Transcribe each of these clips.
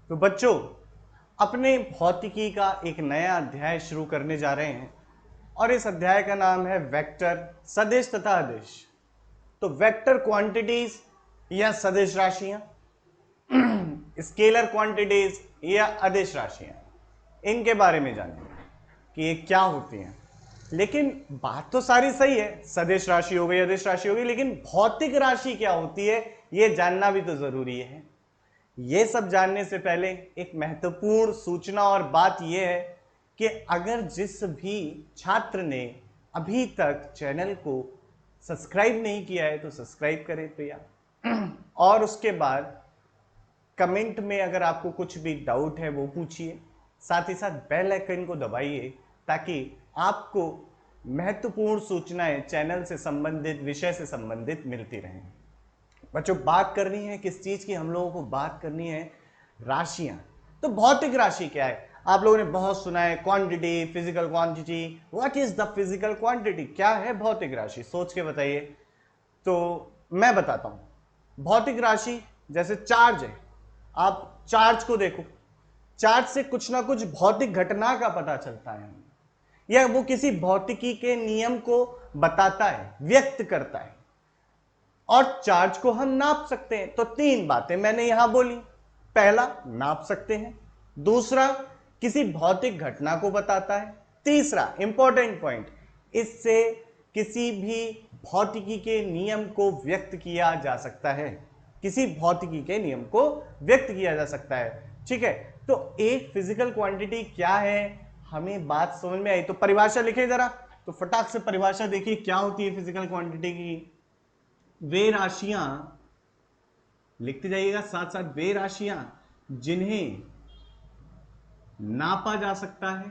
तो बच्चों, अपने भौतिकी का एक नया अध्याय शुरू करने जा रहे हैं और इस अध्याय का नाम है वेक्टर, सदिश तथा अदिश। तो वेक्टर क्वांटिटीज या सदिश राशियां, स्केलर क्वांटिटीज या अदिश राशियां, इनके बारे में जानेंगे कि ये क्या होती हैं। लेकिन बात तो सारी सही है, सदिश राशि हो गई, अदिश राशि हो गई, लेकिन भौतिक राशि क्या होती है ये जानना भी तो जरूरी है। ये सब जानने से पहले एक महत्वपूर्ण सूचना और बात यह है कि अगर जिस भी छात्र ने अभी तक चैनल को सब्सक्राइब नहीं किया है तो सब्सक्राइब करें भैया, और उसके बाद कमेंट में अगर आपको कुछ भी डाउट है वो पूछिए, साथ ही साथ बेल आइकन को दबाइए ताकि आपको महत्वपूर्ण सूचनाएं चैनल से संबंधित, विषय से संबंधित मिलती रहें। बच्चों, बात करनी है किस चीज की? हम लोगों को बात करनी है राशियां। तो भौतिक राशि क्या है? आप लोगों ने बहुत सुना है quantity, physical quantity. What is the physical quantity? क्या है भौतिक राशि? सोच के बताइए। तो मैं बताता हूं। भौतिक राशि जैसे चार्ज है, आप चार्ज को देखो, चार्ज से कुछ ना कुछ भौतिक घटना का पता चलता है, या वो किसी भौतिकी के नियम को बताता है, व्यक्त करता है। और चार्ज को हम नाप सकते हैं। तो तीन बातें मैंने यहां बोली। पहला, नाप सकते हैं। दूसरा, किसी भौतिक घटना को बताता है। तीसरा इंपॉर्टेंट पॉइंट, इससे किसी भी भौतिकी के नियम को व्यक्त किया जा सकता है। किसी भौतिकी के नियम को व्यक्त किया जा सकता है। ठीक है, तो एक फिजिकल क्वांटिटी क्या है, हमें बात समझ में आई। तो परिभाषा लिखे जरा, तो फटाक से परिभाषा देखिए क्या होती है फिजिकल क्वांटिटी की। वे राशियां, लिखते जाइएगा साथ साथ, वे राशियां जिन्हें नापा जा सकता है।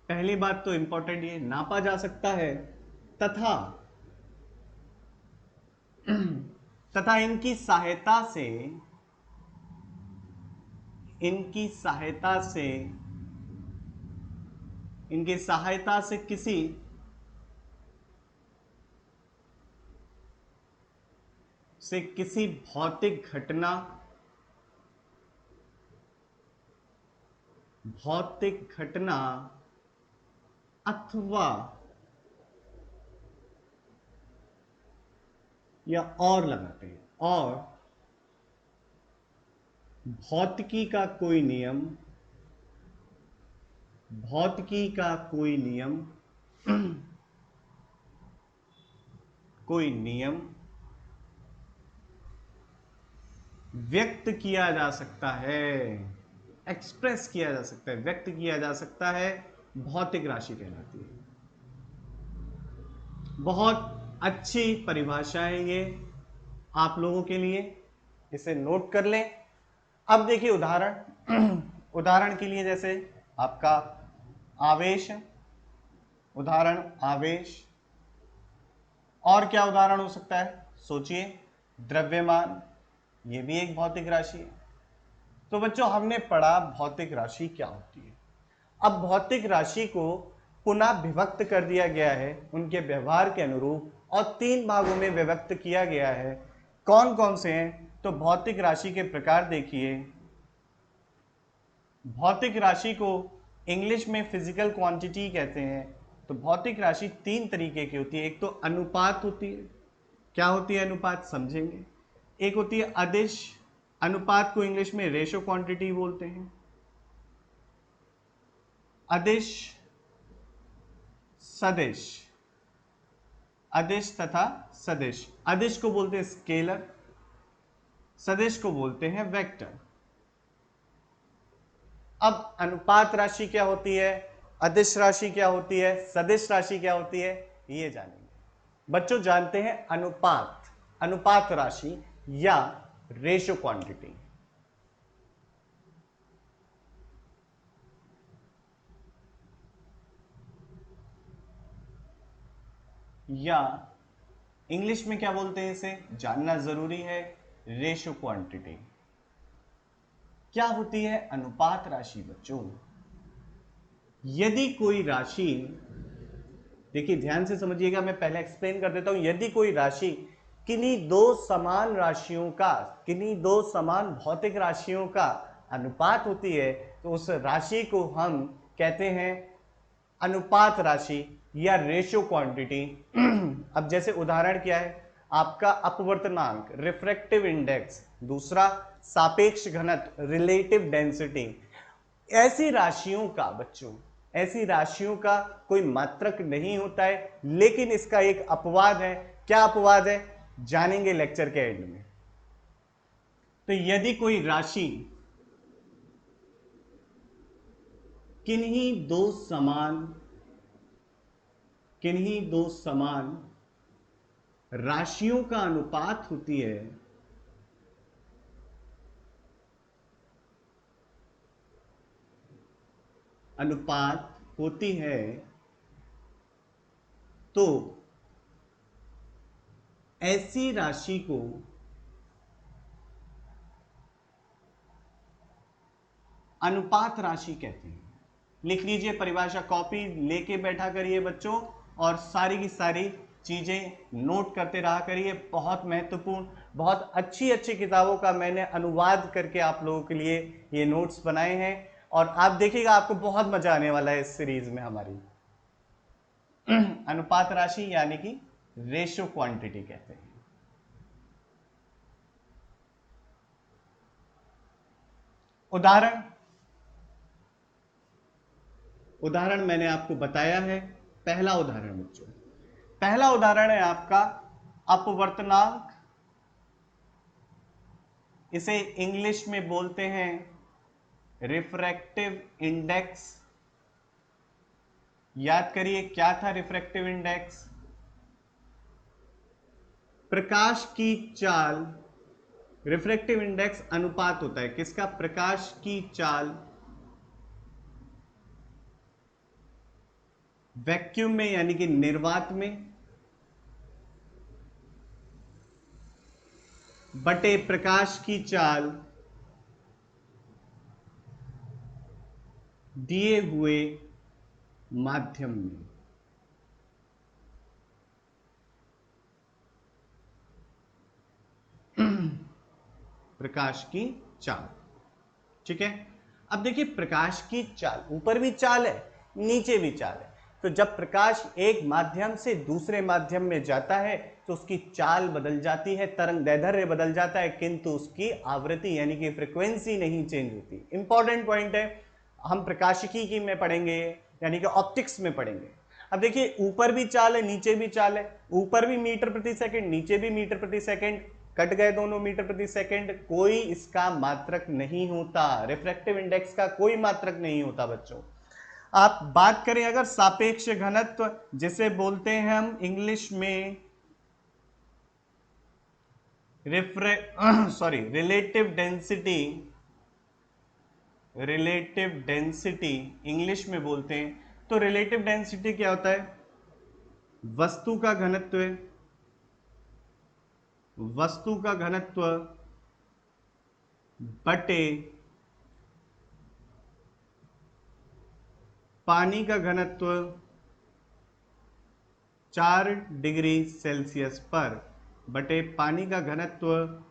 पहली बात तो इंपॉर्टेंट, ये नापा जा सकता है तथा तथा इनकी सहायता से किसी भौतिक घटना अथवा, या और लगाते हैं, और भौतिकी का कोई नियम, भौतिकी का कोई नियम कोई नियम व्यक्त किया जा सकता है, एक्सप्रेस किया जा सकता है, व्यक्त किया जा सकता है, भौतिक राशि कहलाती है। बहुत अच्छी परिभाषा है ये आप लोगों के लिए, इसे नोट कर लें। अब देखिए उदाहरण उदाहरण के लिए जैसे आपका आवेश, उदाहरण आवेश। और क्या उदाहरण हो सकता है, सोचिए। द्रव्यमान, ये भी एक भौतिक राशि है। तो बच्चों, हमने पढ़ा भौतिक राशि क्या होती है। अब भौतिक राशि को पुनः विभक्त कर दिया गया है उनके व्यवहार के अनुरूप, और तीन भागों में विभक्त किया गया है। कौन कौन से हैं? तो भौतिक राशि के प्रकार देखिए। भौतिक राशि को इंग्लिश में फिजिकल क्वांटिटी कहते हैं। तो भौतिक राशि तीन तरीके की होती है। एक तो अनुपात होती है। क्या होती है अनुपात, समझेंगे। एक होती है अदिश, अनुपात को इंग्लिश में रेशो क्वांटिटी बोलते हैं। अदिश, सदिश, अदिश तथा सदिश। अदिश को बोलते हैं स्केलर, सदिश को बोलते हैं वेक्टर। अब अनुपात राशि क्या होती है, अदिश राशि क्या होती है, सदिश राशि क्या होती है, ये जानेंगे। बच्चों, जानते हैं अनुपात, अनुपात राशि या रेशो क्वांटिटी, या इंग्लिश में क्या बोलते हैं, इसे जानना जरूरी है, रेशो क्वांटिटी। क्या होती है अनुपात राशि बच्चों? यदि कोई राशि, देखिए ध्यान से समझिएगा, मैं पहले एक्सप्लेन कर देता हूं। यदि कोई राशि किन्हीं दो समान राशियों का, किन्हीं दो समान भौतिक राशियों का अनुपात होती है तो उस राशि को हम कहते हैं अनुपात राशि या रेशियो क्वांटिटी। अब जैसे उदाहरण क्या है आपका अपवर्तनांक रिफ्रैक्टिव इंडेक्स, दूसरा सापेक्ष घनत्व रिलेटिव डेंसिटी। ऐसी राशियों का बच्चों, ऐसी राशियों का कोई मात्रक नहीं होता है, लेकिन इसका एक अपवाद है। क्या अपवाद है जानेंगे लेक्चर के एंड में। तो यदि कोई राशि किन्हीं दो समान राशियों का अनुपात होती है, तो ऐसी राशि को अनुपात राशि कहते हैं। लिख लीजिए परिभाषा, कॉपी लेके बैठा करिए बच्चों और सारी की सारी चीजें नोट करते रहा करिए। बहुत महत्वपूर्ण, बहुत अच्छी अच्छी किताबों का मैंने अनुवाद करके आप लोगों के लिए ये नोट्स बनाए हैं और आप देखिएगा आपको बहुत मजा आने वाला है इस सीरीज में हमारी। अनुपात राशि यानी कि रेशियो क्वांटिटी कहते हैं। उदाहरण मैंने आपको बताया है। पहला उदाहरण बच्चों, पहला उदाहरण है आपका अपवर्तनांक, इसे इंग्लिश में बोलते हैं रिफ्रैक्टिव इंडेक्स। याद करिए क्या था रिफ्रैक्टिव इंडेक्स? प्रकाश की चाल। रिफ्रैक्टिव इंडेक्स अनुपात होता है किसका? प्रकाश की चाल वैक्यूम में यानी कि निर्वात में बटे प्रकाश की चाल दिए हुए माध्यम में। प्रकाश की चाल, ठीक है। अब देखिए प्रकाश की चाल, ऊपर भी चाल है नीचे भी चाल है। तो जब प्रकाश एक माध्यम से दूसरे माध्यम में जाता है तो उसकी चाल बदल जाती है, तरंग दैर्ध्य बदल जाता है, किंतु उसकी आवृत्ति यानी कि फ्रीक्वेंसी नहीं चेंज होती। इंपॉर्टेंट पॉइंट है, हम प्रकाशिकी की में पढ़ेंगे यानी कि ऑप्टिक्स में पढ़ेंगे। अब देखिए ऊपर भी चाल है नीचे भी चाल है, ऊपर भी मीटर प्रति सेकंड नीचे भी मीटर प्रति सेकंड, कट गए दोनों मीटर प्रति सेकंड, कोई इसका मात्रक नहीं होता। रिफ्रैक्टिव इंडेक्स का कोई मात्रक नहीं होता बच्चों। आप बात करें अगर सापेक्ष घनत्व, जिसे बोलते हैं हम इंग्लिश में रिलेटिव डेंसिटी इंग्लिश में बोलते हैं। तो रिलेटिव डेंसिटी क्या होता है? वस्तु का घनत्व बटे पानी का घनत्व 4 डिग्री सेल्सियस पर, बटे पानी का घनत्व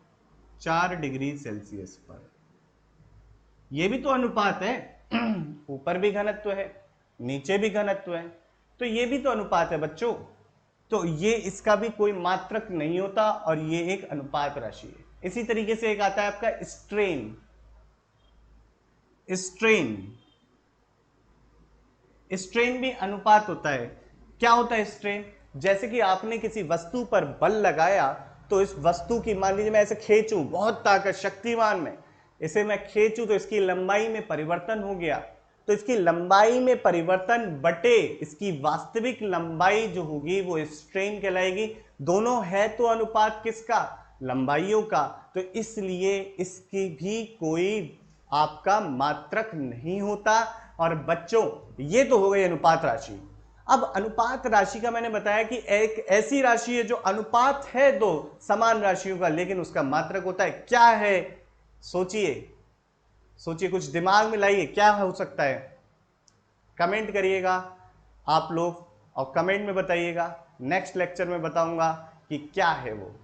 4 डिग्री सेल्सियस पर। यह भी तो अनुपात है। ऊपर भी घनत्व है नीचे भी घनत्व है, तो यह भी तो अनुपात है बच्चों। तो ये इसका भी कोई मात्रक नहीं होता और ये एक अनुपात राशि है। इसी तरीके से एक आता है आपका स्ट्रेन। स्ट्रेन भी अनुपात होता है। क्या होता है स्ट्रेन? जैसे कि आपने किसी वस्तु पर बल लगाया तो इस वस्तु की, मान लीजिए मैं ऐसे खींचूं, बहुत ताकत शक्तिमान में इसे मैं खींचूं तो इसकी लंबाई में परिवर्तन हो गया, तो इसकी लंबाई में परिवर्तन बटे इसकी वास्तविक लंबाई जो होगी वो स्ट्रेन कहलाएगी। दोनों है तो अनुपात किसका? लंबाइयों का। तो इसलिए इसकी भी कोई आपका मात्रक नहीं होता। और बच्चों ये तो हो गई अनुपात राशि। अब अनुपात राशि का मैंने बताया कि एक ऐसी राशि है जो अनुपात है दो समान राशियों का, लेकिन उसका मात्रक होता है। क्या है? सोचिए, कुछ दिमाग में लाइए, क्या हो सकता है? कमेंट करिएगा आप लोग और कमेंट में बताइएगा। नेक्स्ट लेक्चर में बताऊंगा कि क्या है वो।